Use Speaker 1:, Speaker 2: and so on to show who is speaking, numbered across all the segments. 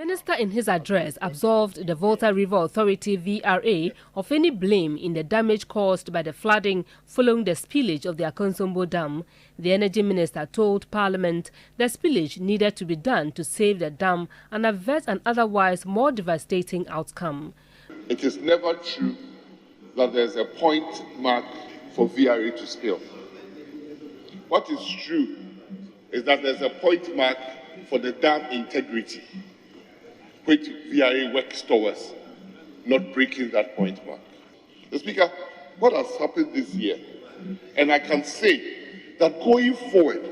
Speaker 1: Minister in his address absolved the Volta River Authority VRA of any blame in the damage caused by the flooding following the spillage of the Akosombo Dam. The Energy Minister told Parliament the spillage needed to be done to save the dam and avert an otherwise more devastating outcome.
Speaker 2: It is never true that there's a point mark for VRA to spill. What is true is that there's a point mark for the dam integrity, which VRA works towards, not breaking that point mark. The Speaker, what has happened this year, and I can say that going forward,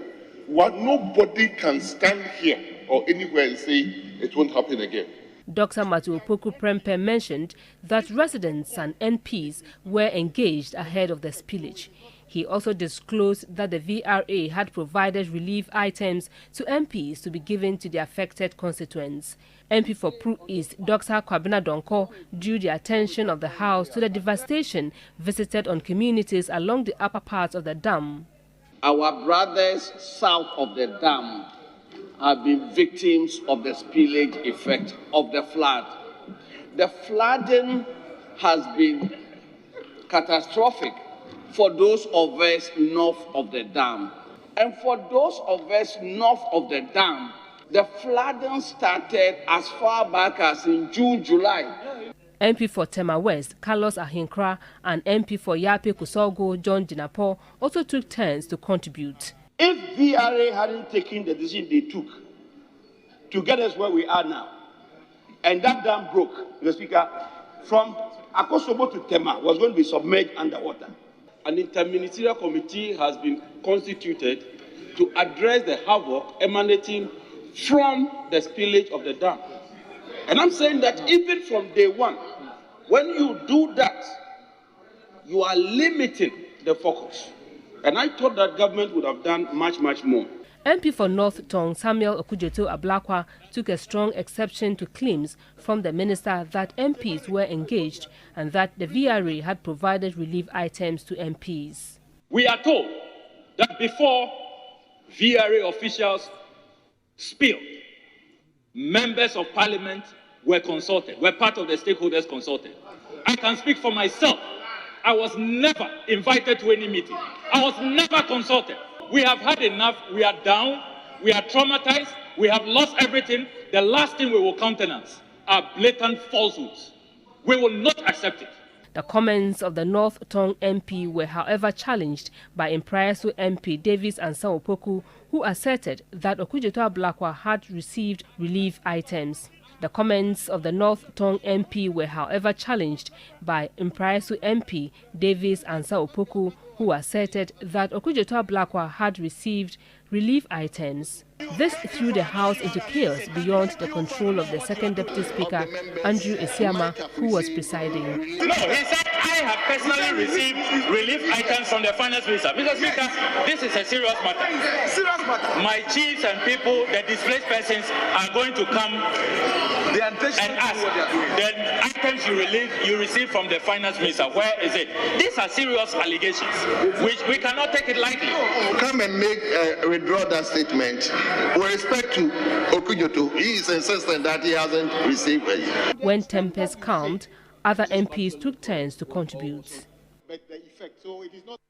Speaker 2: nobody can stand here or anywhere and say it won't happen again.
Speaker 1: Dr. Opoku Prempeh mentioned that residents and MPs were engaged ahead of the spillage. He also disclosed that the VRA had provided relief items to MPs to be given to the affected constituents. MP for Pru East, Dr. Kwabena Donko, drew the attention of the House to the devastation visited on communities along the upper parts of the dam.
Speaker 3: Our brothers south of the dam have been victims of the spillage effect of the flood. The flooding has been catastrophic for those of us north of the dam. And for those of us north of the dam, the flooding started as far back as in June, July.
Speaker 1: MP for Tema West, Carlos Ahinkra, and MP for Yape Kusogo, John Jinapo, also took turns to contribute.
Speaker 3: If VRA hadn't taken the decision they took to get us where we are now, and that dam broke, the Speaker, from Akosombo to Tema was going to be submerged underwater. An interministerial committee has been constituted to address the havoc emanating from the spillage of the dam. And I'm saying that even from day one, when you do that, you are limiting the focus. And I thought that government would have done much, much more.
Speaker 1: MP for North Tong Samuel Okujeto Ablakwa took a strong exception to claims from the minister that MPs were engaged and that the VRA had provided relief items to MPs.
Speaker 4: We are told that before VRA officials spilled, members of parliament were consulted, were part of the stakeholders consulted. I can speak for myself. I was never invited to any meeting. I was never consulted. We have had enough. We are down. We are traumatized. We have lost everything. The last thing we will countenance are blatant falsehoods. We will not accept it.
Speaker 1: The comments of the North Tong MP were, however, challenged by Impraiso MP Davis and Opoku, who asserted that Okujeto Ablakwa had received relief items. The comments of the North Tong MP were, however, challenged by Impraiso MP Davis and Opoku, who asserted that Okujeto Ablakwa had received relief items. This threw the House into chaos beyond the control of the second Deputy Speaker, Andrew Esiama, who was presiding.
Speaker 4: No, he said, I have personally received relief items from the Finance Minister. Mr. Speaker, this is a serious matter. Serious matter. My chiefs and people, the displaced persons, are going to come and ask the items you received from the Finance Minister. Where is it? These are serious allegations, which we cannot take it lightly.
Speaker 2: Come and withdraw that statement. With respect to Okujeto, he is insistent that he hasn't received it.
Speaker 1: When tempest calmed, other MPs took turns to contribute.
Speaker 2: But the effect, so it is not